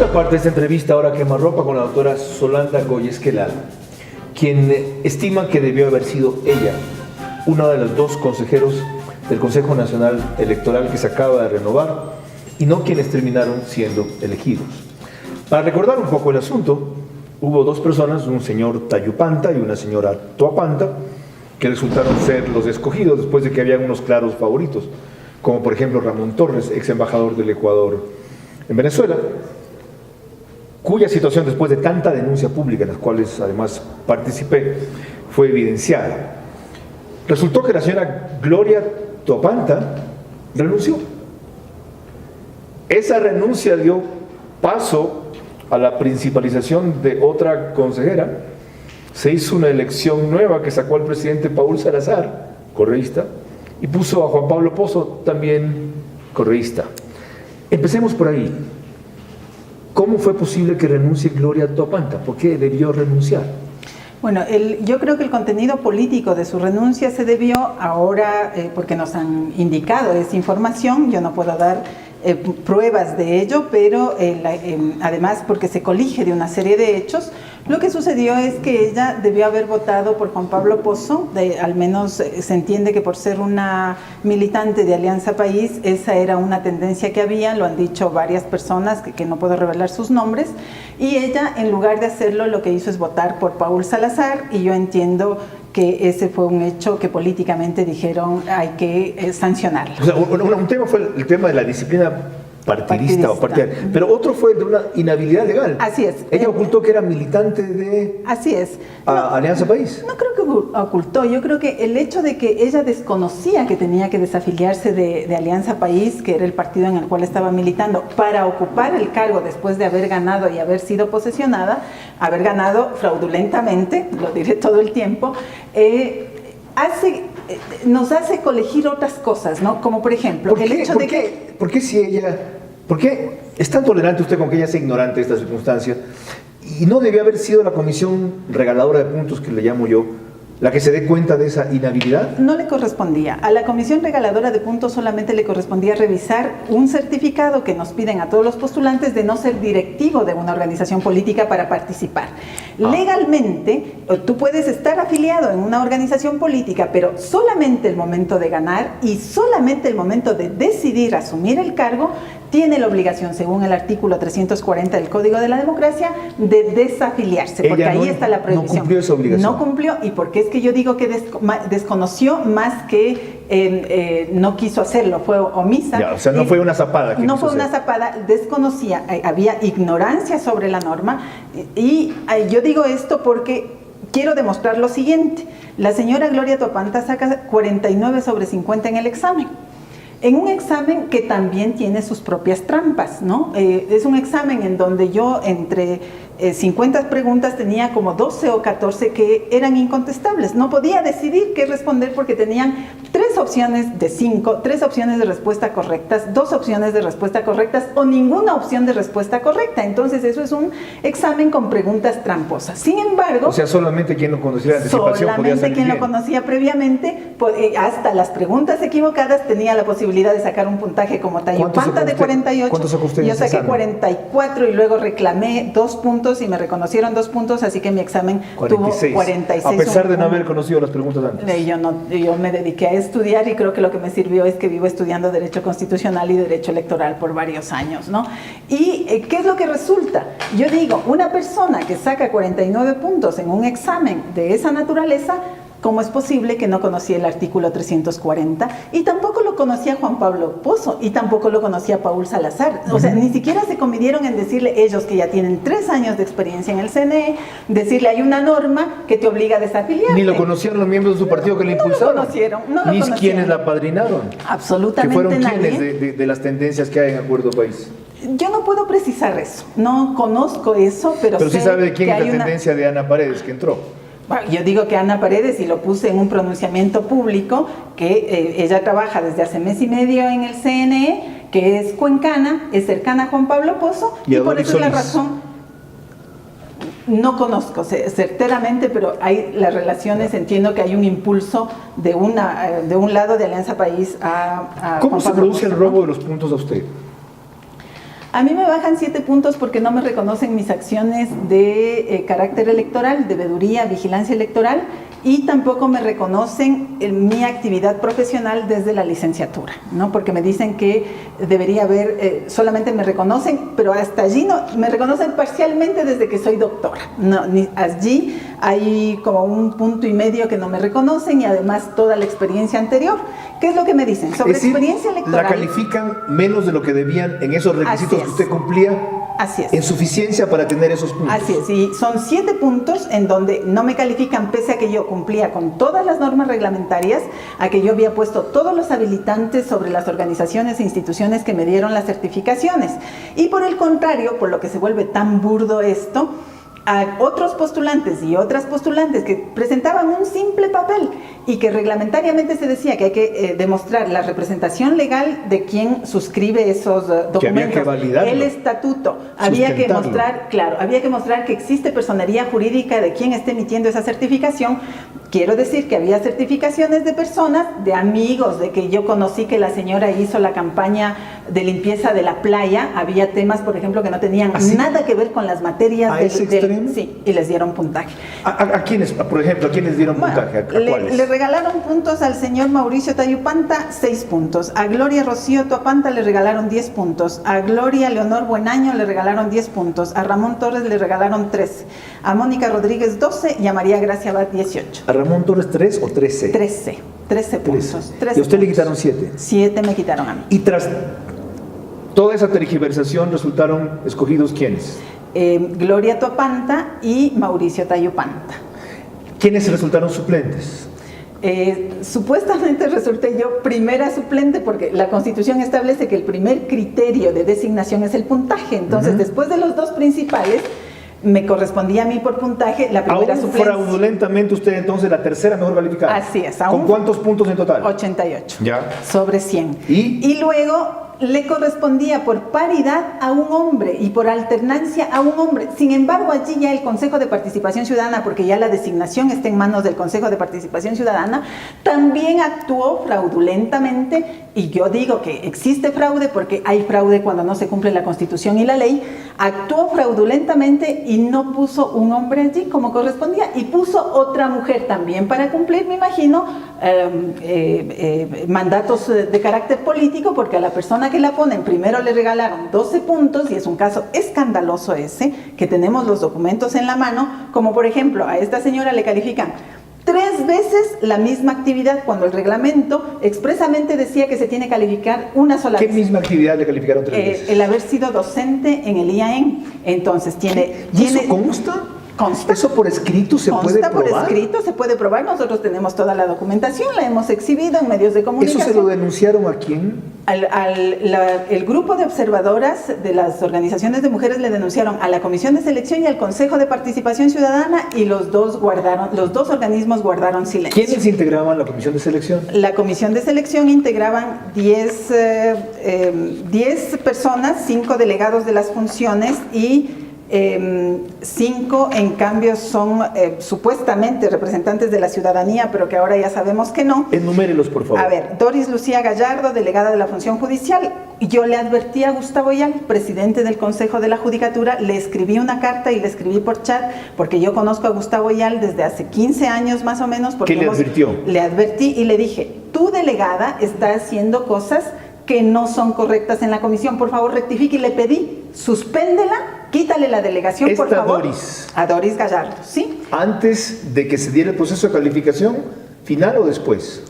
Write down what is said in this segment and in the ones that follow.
Segunda parte de esta entrevista, ahora quemarropa, con la doctora Solanda Goyesquelal, quien estima que debió haber sido ella una de los dos consejeros del Consejo Nacional Electoral que se acaba de renovar y no quienes terminaron siendo elegidos. Para recordar un poco el asunto, hubo dos personas, un señor Tayupanta y una señora Toapanta, que resultaron ser los escogidos después de que había unos claros favoritos, como por ejemplo Ramón Torres, ex embajador del Ecuador en Venezuela, cuya situación después de tanta denuncia pública, en las cuales además participé, fue evidenciada. Resultó que la señora Gloria Toapanta renunció. Esa renuncia dio paso a la principalización de otra consejera. Se hizo una elección nueva que sacó al presidente Paul Salazar, correísta, y puso a Juan Pablo Pozo, también correísta. Empecemos por ahí. ¿Cómo fue posible que renuncie Gloria Toapanta? ¿Por qué debió renunciar? Bueno, yo creo que el contenido político de su renuncia se debió ahora, porque nos han indicado esa información, yo no puedo dar pruebas de ello, pero además porque se colige de una serie de hechos. Lo que sucedió es que ella debió haber votado por Juan Pablo Pozo, al menos se entiende que por ser una militante de Alianza País, esa era una tendencia que había, lo han dicho varias personas que no puedo revelar sus nombres, y ella en lugar de hacerlo lo que hizo es votar por Paul Salazar, y yo entiendo que ese fue un hecho que políticamente dijeron hay que sancionarlo. O sea, un tema fue el tema de la disciplina partidista. O partidaria, pero otro fue el de una inhabilidad legal. Así es. Ella ocultó que era militante de Así es. Alianza País. No creo que ocultó, yo creo que el hecho de que ella desconocía que tenía que desafiliarse de Alianza País, que era el partido en el cual estaba militando, para ocupar el cargo después de haber ganado y haber sido posesionada, haber ganado fraudulentamente, lo diré todo el tiempo, nos hace colegir otras cosas, ¿no? Como por ejemplo, el hecho de que... ¿Por qué es tan tolerante usted con que ella sea ignorante de esta circunstancia? Y no debió haber sido la comisión regaladora de puntos, que le llamo yo, la que se dé cuenta de esa inhabilidad. No le correspondía. A la comisión regaladora de puntos solamente le correspondía revisar un certificado que nos piden a todos los postulantes de no ser directivo de una organización política para participar. Legalmente, tú puedes estar afiliado en una organización política, pero solamente el momento de ganar y solamente el momento de decidir asumir el cargo, tiene la obligación, según el artículo 340 del Código de la Democracia, de desafiliarse, porque ahí está la prohibición. No cumplió esa obligación. No cumplió, y porque es que yo digo que desconoció más que no quiso hacerlo, fue omisa. Ya, o sea, no fue una zapada. No fue una zapada, desconocía, había ignorancia sobre la norma, y yo digo esto porque quiero demostrar lo siguiente. La señora Gloria Toapanta saca 49 sobre 50 en el examen. En un examen que también tiene sus propias trampas, ¿no? Es un examen en donde yo entre 50 preguntas tenía como 12 o 14 que eran incontestables. No podía decidir qué responder porque tenían 3 opciones de 5, 3 opciones de respuesta correctas, 2 opciones de respuesta correctas o ninguna opción de respuesta correcta. Entonces eso es un examen con preguntas tramposas. Sin embargo... O sea, solamente quien lo conocía de anticipación podía salir bien. Lo conocía previamente, hasta las preguntas equivocadas tenía la posibilidad de sacar un puntaje como Tayupanta de 48. ¿Cuánto sacó usted? Yo saqué 44 y luego reclamé 2 puntos y me reconocieron 2 puntos, así que mi examen 46. Tuvo 46. A pesar de no haber conocido las preguntas antes. Yo me dediqué a estudiar y creo que lo que me sirvió es que vivo estudiando Derecho Constitucional y Derecho Electoral por varios años, ¿no? ¿Y qué es lo que resulta? Yo digo, una persona que saca 49 puntos en un examen de esa naturaleza, ¿cómo es posible que no conocía el artículo 340? Y tampoco lo conocía Juan Pablo Pozo, y tampoco lo conocía Paul Salazar. O sea, ni siquiera se convinieron en decirle, ellos que ya tienen 3 años de experiencia en el CNE, decirle, hay una norma que te obliga a desafiliarte. Ni lo conocían los miembros de su partido que le impulsaron. No lo conocieron. Ni quienes la apadrinaron. Absolutamente nadie. Que fueron nadie. quienes de las tendencias que hay en Acuerdo País. Yo no puedo precisar eso, no conozco eso, pero sí sabe de quién es la una tendencia de Ana Paredes que entró. Bueno, yo digo que Ana Paredes, y lo puse en un pronunciamiento público, que ella trabaja desde hace mes y medio en el CNE, que es cuencana, es cercana a Juan Pablo Pozo, y por eso es la razón. No conozco certeramente, pero hay las relaciones, entiendo que hay un impulso de un lado de Alianza País a ¿Cómo Juan se Pablo produce Pozo, el robo de los puntos a usted? A mí me bajan 7 puntos porque no me reconocen mis acciones de carácter electoral, de veeduría, vigilancia electoral, y tampoco me reconocen mi actividad profesional desde la licenciatura, ¿no? Porque me dicen que debería haber, solamente me reconocen, pero hasta allí no, me reconocen parcialmente desde que soy doctora. No, allí hay como 1,5 puntos que no me reconocen y además toda la experiencia anterior. ¿Qué es lo que me dicen? Sobre experiencia electoral. La califican menos de lo que debían en esos requisitos que usted cumplía. Así es. En suficiencia para tener esos puntos. Así es, y son 7 puntos en donde no me califican pese a que yo cumplía con todas las normas reglamentarias, a que yo había puesto todos los habilitantes sobre las organizaciones e instituciones que me dieron las certificaciones. Y por el contrario, por lo que se vuelve tan burdo esto, a otros postulantes y otras postulantes que presentaban un simple papel y que reglamentariamente se decía que hay que demostrar la representación legal de quien suscribe esos documentos, que había que validarlo, el estatuto, había que mostrar, claro, había que mostrar que existe personería jurídica de quien esté emitiendo esa certificación. Quiero decir que había certificaciones de personas, de amigos, de que yo conocí que la señora hizo la campaña de limpieza de la playa. Había temas, por ejemplo, que no tenían nada que ver con las materias sí, y les dieron puntaje. ¿A quiénes, por ejemplo, a quiénes dieron puntaje? ¿A cuáles? Le regalaron puntos al señor Mauricio Tayupanta, 6 puntos. A Gloria Rocío Tuapanta le regalaron 10 puntos. A Gloria Leonor Buenaño le regalaron 10 puntos. A Ramón Torres le regalaron 13. A Mónica Rodríguez 12 y a María Gracia Abad 18. ¿A Ramón Torres 3 o 13? 13 puntos. 13 ¿Y a usted puntos. Le quitaron 7? 7 me quitaron a mí. Y tras toda esa tergiversación resultaron escogidos ¿quiénes? Gloria Tuapanta y Mauricio Tayupanta. ¿Quiénes resultaron suplentes? Supuestamente resulté yo primera suplente porque la Constitución establece que el primer criterio de designación es el puntaje. Entonces, después de los 2 principales, me correspondía a mí por puntaje la primera suplencia. Fraudulentamente usted entonces la tercera mejor calificada. Así es. ¿Con cuántos puntos en total? 88. Ya. Sobre 100. Y luego le correspondía por paridad a un hombre y por alternancia a un hombre. Sin embargo, allí ya el Consejo de Participación Ciudadana, porque ya la designación está en manos del Consejo de Participación Ciudadana, también actuó fraudulentamente, y yo digo que existe fraude porque hay fraude cuando no se cumple la Constitución y la ley. Actuó fraudulentamente y no puso un hombre allí como correspondía, y puso otra mujer también para cumplir, me imagino, mandatos de carácter político, porque a la persona que la ponen primero le regalaron 12 puntos, y es un caso escandaloso ese, que tenemos los documentos en la mano, como por ejemplo a esta señora le califican 3 veces la misma actividad cuando el reglamento expresamente decía que se tiene que calificar una sola vez. ¿Qué misma actividad le calificaron 3 veces? El haber sido docente en el IAEN. Entonces tiene... ¿Eso consta? Consta. ¿Eso por escrito se puede probar? Por escrito se puede probar. Nosotros tenemos toda la documentación, la hemos exhibido en medios de comunicación. ¿Eso se lo denunciaron a quién? El grupo de observadoras de las organizaciones de mujeres le denunciaron a la Comisión de Selección y al Consejo de Participación Ciudadana, y los dos organismos guardaron silencio. ¿Quiénes integraban la Comisión de Selección? La Comisión de Selección integraban 10 personas, 5 delegados de las funciones y 5 en cambio son supuestamente representantes de la ciudadanía, pero que ahora ya sabemos que no. Enumérelos, por favor. A ver, Doris Lucía Gallardo, delegada de la Función Judicial. Yo le advertí a Gustavo Yal, presidente del Consejo de la Judicatura, le escribí una carta y le escribí por chat, porque yo conozco a Gustavo Yal desde hace 15 años más o menos. ¿Qué le advirtió? Le advertí y le dije, tu delegada está haciendo cosas que no son correctas en la comisión, por favor rectifique, y le pedí, suspéndela, quítale la delegación, por favor. A Doris Gallardo, ¿sí? ¿Antes de que se diera el proceso de calificación final o después?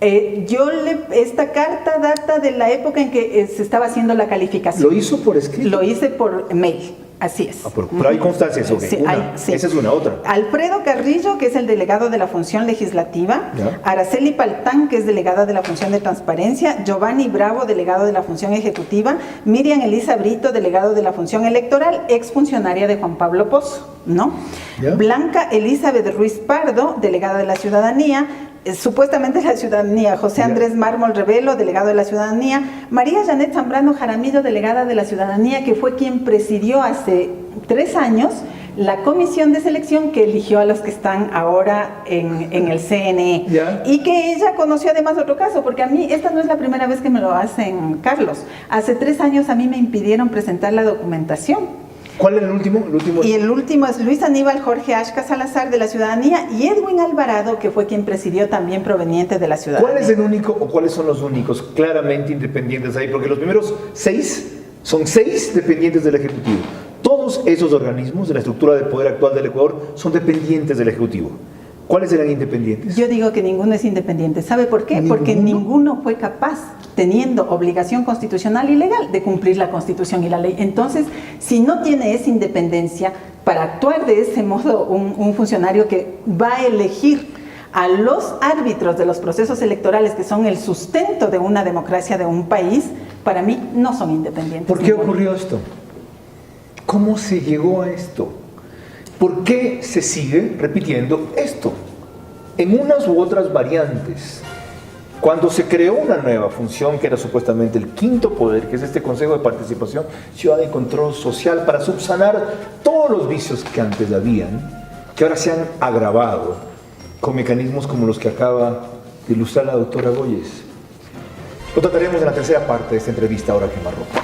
Esta carta data de la época en que se estaba haciendo la calificación. ¿Lo hizo por escrito? Lo hice por mail. Así es. Pero hay constancias, ok. Sí, sí. Esa es una, otra. Alfredo Carrillo, que es el delegado de la Función Legislativa. ¿Ya? Araceli Paltán, que es delegada de la Función de Transparencia. Giovanni Bravo, delegado de la Función Ejecutiva. Miriam Elisa Brito, delegado de la Función Electoral, exfuncionaria de Juan Pablo Pozo, ¿no? ¿Ya? Blanca Elizabeth Ruiz Pardo, delegada de la Ciudadanía. Supuestamente la ciudadanía, José Andrés Mármol Revelo, delegado de la ciudadanía, María Janet Zambrano Jaramillo, delegada de la ciudadanía, que fue quien presidió hace 3 años la comisión de selección que eligió a los que están ahora en el CNE. ¿Ya? Y que ella conoció además otro caso, porque a mí esta no es la primera vez que me lo hacen, Carlos. Hace 3 años a mí me impidieron presentar la documentación. ¿Cuál es el último? Y el último es Luis Aníbal Jorge Ashka Salazar, de la Ciudadanía, y Edwin Alvarado, que fue quien presidió, también proveniente de la Ciudadanía. ¿Cuál es el único o cuáles son los únicos claramente independientes ahí? Porque los primeros 6 son 6 dependientes del Ejecutivo. Todos esos organismos de la estructura de poder actual del Ecuador son dependientes del Ejecutivo. ¿Cuáles eran independientes? Yo digo que ninguno es independiente. ¿Sabe por qué? ¿Ninguno? Porque ninguno fue capaz, teniendo obligación constitucional y legal, de cumplir la Constitución y la ley. Entonces, si no tiene esa independencia, para actuar de ese modo un funcionario que va a elegir a los árbitros de los procesos electorales, que son el sustento de una democracia de un país, para mí no son independientes. ¿Por qué ocurrió esto? ¿Cómo se llegó a esto? ¿Por qué se sigue repitiendo esto? En unas u otras variantes. Cuando se creó una nueva función que era supuestamente el quinto poder, que es este Consejo de Participación Ciudadana y Control Social, para subsanar todos los vicios que antes habían, que ahora se han agravado con mecanismos como los que acaba de ilustrar la doctora Goyes. Lo trataremos en la tercera parte de esta entrevista, Ahora Quemarropa.